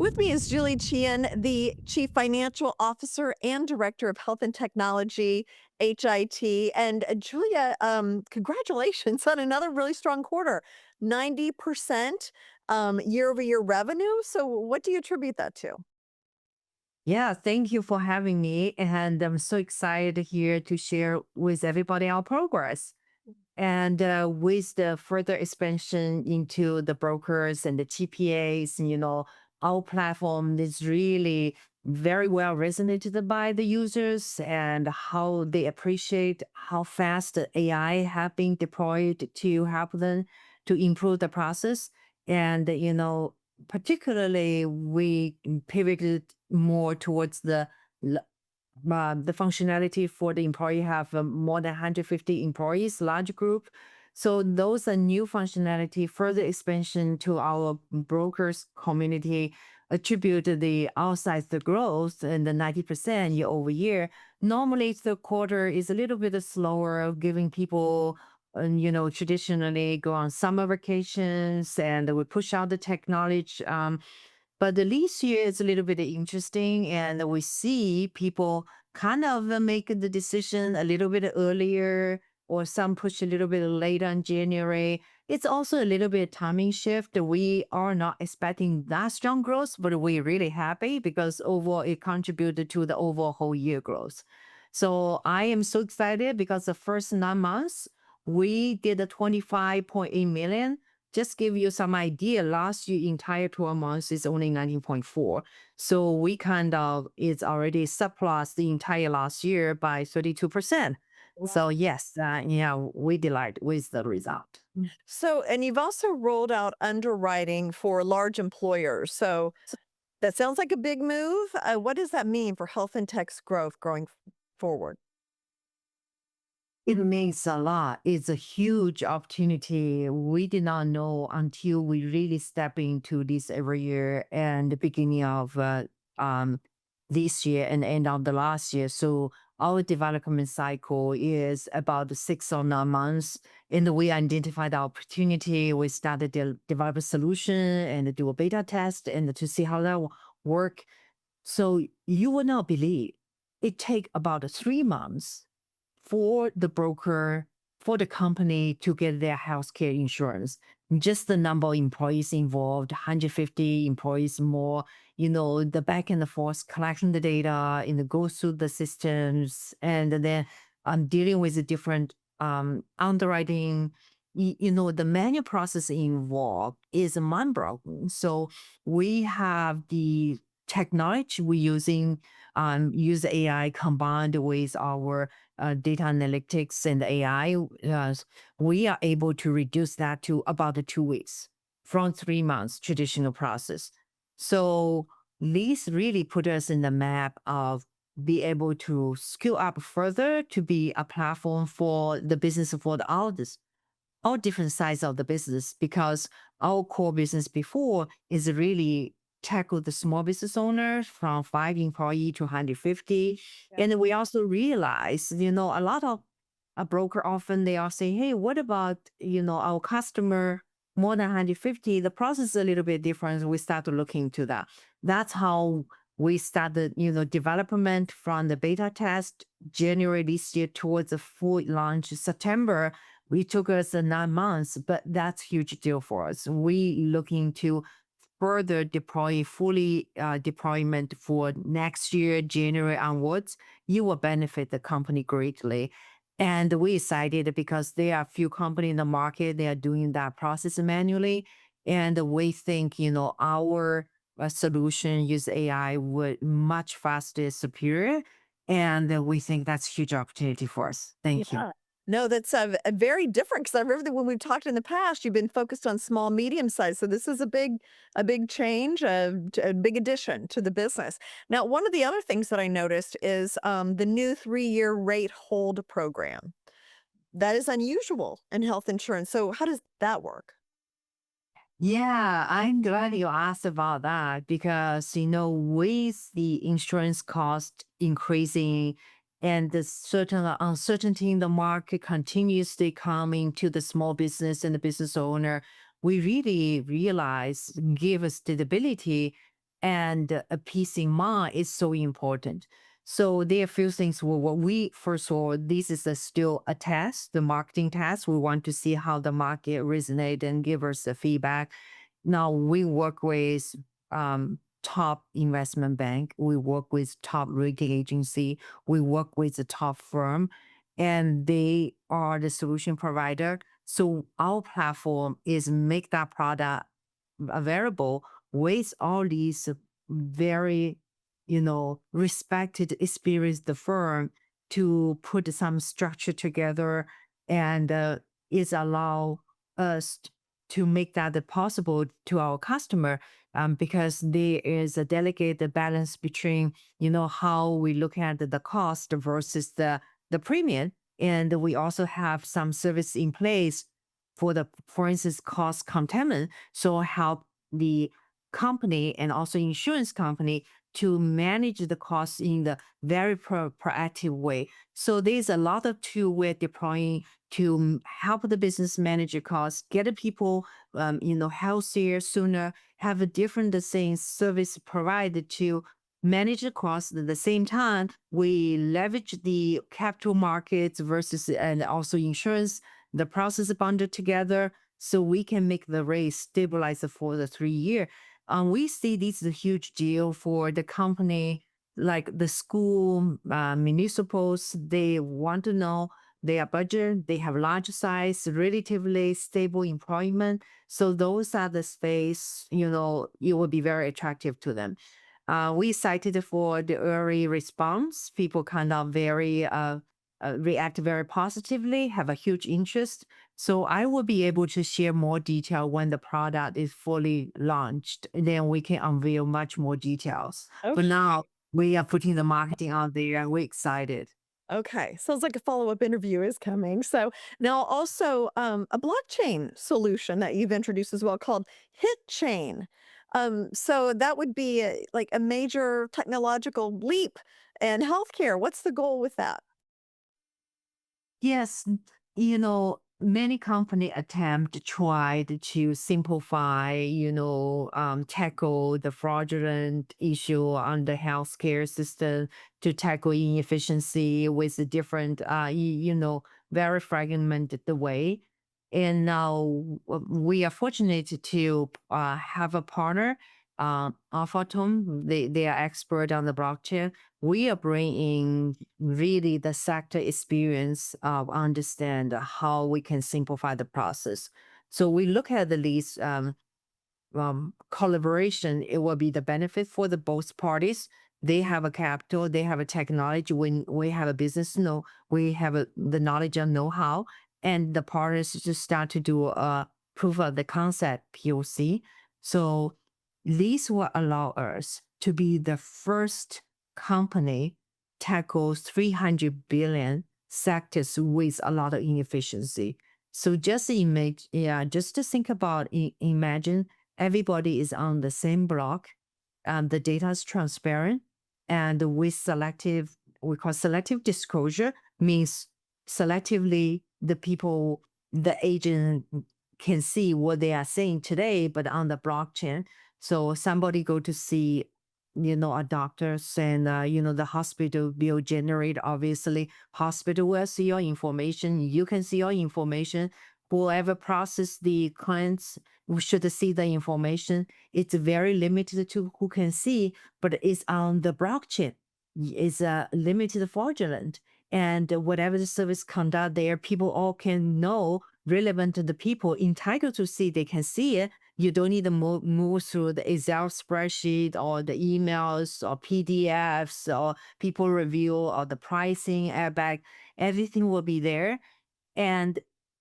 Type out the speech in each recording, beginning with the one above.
With me is Julie Qian, the Chief Financial Officer and Director of Health and Technology, HIT. And Julia, congratulations on another really strong quarter, 90% year over year revenue. So, what do you attribute that to? Yeah, thank you for having me. And I'm so excited here to share with everybody our progress. And with the further expansion into the brokers and the TPAs, our platform is really very well resonated by the users and how they appreciate how fast the AI have been deployed to help them to improve the process. And, particularly we pivoted more towards the functionality for the employee have more than 150 employees, large group. So those are new functionality, further expansion to our brokers community, attribute the outside the growth and the 90% year over year. Normally the quarter is a little bit slower, giving people traditionally go on summer vacations and we push out the technology. But the lease year is a little bit interesting, and we see people kind of make the decision a little bit earlier, or some push a little bit later in January. It's also a little bit timing shift. We are not expecting that strong growth, but we're really happy because overall it contributed to the overall whole year growth. So I am so excited because the first 9 months we did a 25.8 million. Just give you some idea, last year entire 12 months is only 19.4. So we kind of it's already surpassed the entire last year by 32%. So yes, yeah, we delight with the result. So, and you've also rolled out underwriting for large employers. So, that sounds like a big move. What does that mean for health and tech's growth going forward? It means a lot. It's a huge opportunity. We did not know until we really step into this every year and the beginning of um, this year and end of the last year. So our development cycle is about 6 or 9 months. And we identified the opportunity. We started to develop a solution and do a beta test and to see how that work. So you will not believe it take about 3 months for the broker, for the company to get their healthcare insurance. Just the number of employees involved, 150 employees more, the back and forth collecting the data and go through the systems. And then I'm dealing with the different underwriting. The manual process involved is mind-boggling. So we have the technology we're using, use AI combined with our data analytics and AI, we are able to reduce that to about 2 weeks from 3 months traditional process. So this really put us in the map of be able to scale up further to be a platform for the business for all different sides of the business because our core business before is really tackle the small business owners from 5 employee to 150. Yeah. And we also realize, a lot of a broker often they are saying, hey, what about, our customer more than 150? The process is a little bit different. We start to look into that. That's how we started, development from the beta test January this year towards the full launch September. We took us 9 months, but that's huge deal for us. We looking to further deploy fully deployment for next year, January onwards. You will benefit the company greatly. And we excited because there are a few companies in the market, they are doing that process manually. And we think, our solution use AI would much faster, superior. And we think that's huge opportunity for us. Thank you. Yeah. No, that's a very different because I remember that when we've talked in the past, you've been focused on small, medium size. So this is a big change, a big addition to the business. Now, one of the other things that I noticed is the new 3-year rate hold program. That is unusual in health insurance. So how does that work? Yeah, I'm glad you asked about that because, with the insurance cost increasing and the certain uncertainty in the market continuously coming to the small business and the business owner, we really realize give us stability. and a peace in mind is so important. So there are a few things. What we first of all, this is still a test, the marketing test. We want to see how the market resonate and give us the feedback. Now we work with top investment bank, we work with top rating agency, we work with the top firm, and they are the solution provider. So our platform is make that product available with all these very, respected, experienced firm to put some structure together, and is allow us to make that possible to our customer, because there is a delicate balance between how we look at the cost versus the premium, and we also have some service in place for the, for instance, cost containment, so help the company and also insurance company to manage the costs in the very proactive way. So there's a lot of tool we're deploying to help the business manage your costs, get the people, healthier sooner, have a different things service provided to manage the costs. At the same time, we leverage the capital markets versus and also insurance, the process bundled together so we can make the rate stabilize for the 3 year. We see this is a huge deal for the company, like the school, municipals. They want to know their budget. They have large size, relatively stable employment. So those are the space, it will be very attractive to them. We cited for the early response. People kind of very react very positively, have a huge interest. So I will be able to share more detail when the product is fully launched. Then we can unveil much more details. For Okay. now, we are putting the marketing out there and we're excited. Okay. Sounds like a follow-up interview is coming. So now also a blockchain solution that you've introduced as well called HitChain. So that would be like a major technological leap in healthcare. What's the goal with that? Yes, many company attempt to try to simplify, tackle the fraudulent issue on the healthcare system, to tackle inefficiency with a different, very fragmented the way. And now we are fortunate to have a partner, Alphatom. They are expert on the blockchain. We are bringing really the sector experience of understand how we can simplify the process. So we look at the least collaboration. It will be the benefit for the both parties. They have a capital, they have a technology. When we have a business, we have the knowledge and know-how, and the partners just start to do a proof of the concept POC. So this will allow us to be the first company tackles 300 billion sectors with a lot of inefficiency. So just imagine, yeah, just to think about, imagine everybody is on the same block, the data is transparent, and with selective, we call selective disclosure, means selectively the people, the agent can see what they are saying today, but on the blockchain. So somebody go to see, a doctor's, and, the hospital will generate, obviously, hospital will see your information. You can see your information. Whoever process the clients should see the information. It's very limited to who can see, but it's on the blockchain. It's limited fraudulent. And whatever the service conduct there, people all can know relevant to the people entitled to see, they can see it. You don't need to move through the Excel spreadsheet or the emails or PDFs or people review or the pricing airbag. Everything will be there, and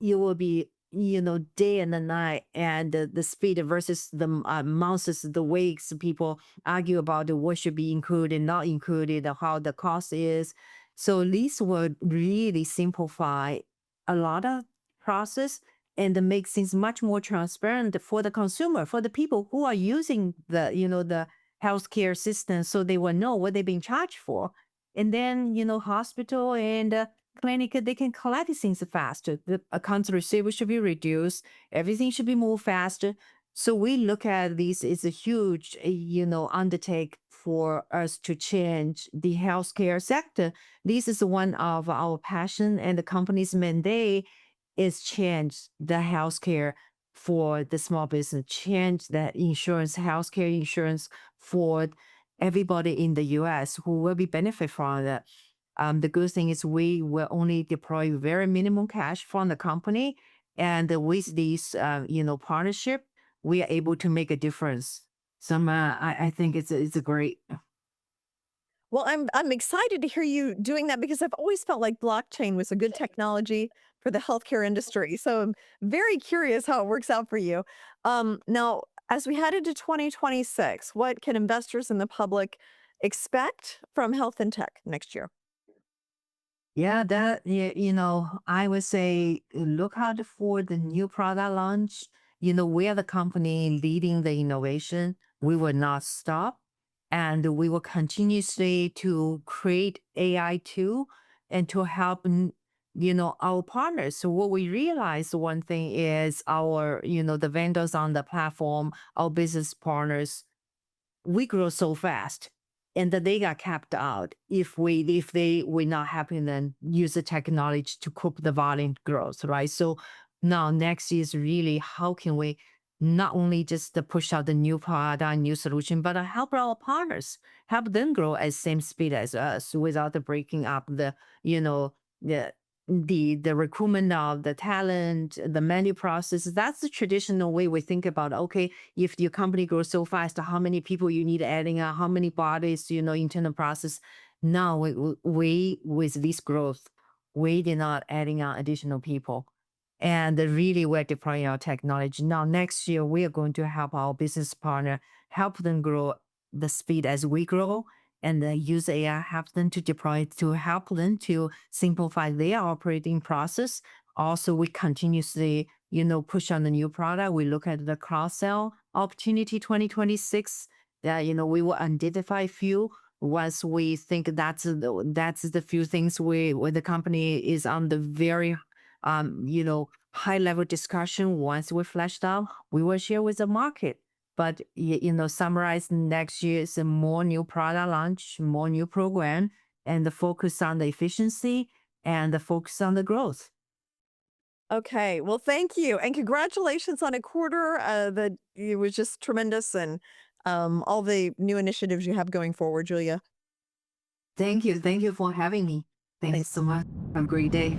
you will be, day and the night, and the speed versus the months, the weeks. People argue about what should be included, not included, how the cost is. So this would really simplify a lot of process and make things much more transparent for the consumer, for the people who are using the healthcare system, so they will know what they're being charged for. And then, hospital and clinic, they can collect these things faster. The accounts receivable should be reduced. Everything should be moved faster. So we look at this as a huge, undertake for us to change the healthcare sector. This is one of our passion, and the company's mandate is change the healthcare for the small business, change the insurance, healthcare insurance for everybody in the US who will be benefit from that. The good thing is we will only deploy very minimum cash from the company, and with this, partnership, we are able to make a difference. So I think it's a great. Well, I'm excited to hear you doing that because I've always felt like blockchain was a good technology for the healthcare industry. So I'm very curious how it works out for you. Now, as we head into 2026, what can investors and the public expect from health and tech next year? Yeah, I would say look out for the new product launch. We are the company leading the innovation. We will not stop, and we will continuously to create AI tool and to help our partners. So what we realize one thing is our the vendors on the platform, our business partners, we grow so fast and that they got capped out if they were not helping them use the technology to cope the volume growth, right? So now next is really how can we not only just push out the new product, new solution, but help our partners, help them grow at same speed as us without the breaking up you know, the the recruitment of the talent, the menu process. That's the traditional way we think about, okay, if your company grows so fast, how many people you need adding how many bodies, internal process. Now we with this growth, we did not adding on additional people. And really we're deploying our technology. Now next year we are going to help our business partner, help them grow the speed as we grow, and use AI help them to deploy to help them to simplify their operating process. Also, we continuously, push on the new product. We look at the cross sell opportunity 2026. That we will identify few once we think that's the few things we where the company is on the very high level discussion. Once we fleshed out, we will share with the market. But summarize next year is a more new product launch, more new program, and the focus on the efficiency and the focus on the growth. Okay, well, thank you, and congratulations on a quarter that it was just tremendous, and all the new initiatives you have going forward, Julia. Thank you. Thank you for having me. Thanks Thanks. so much. Have a great day.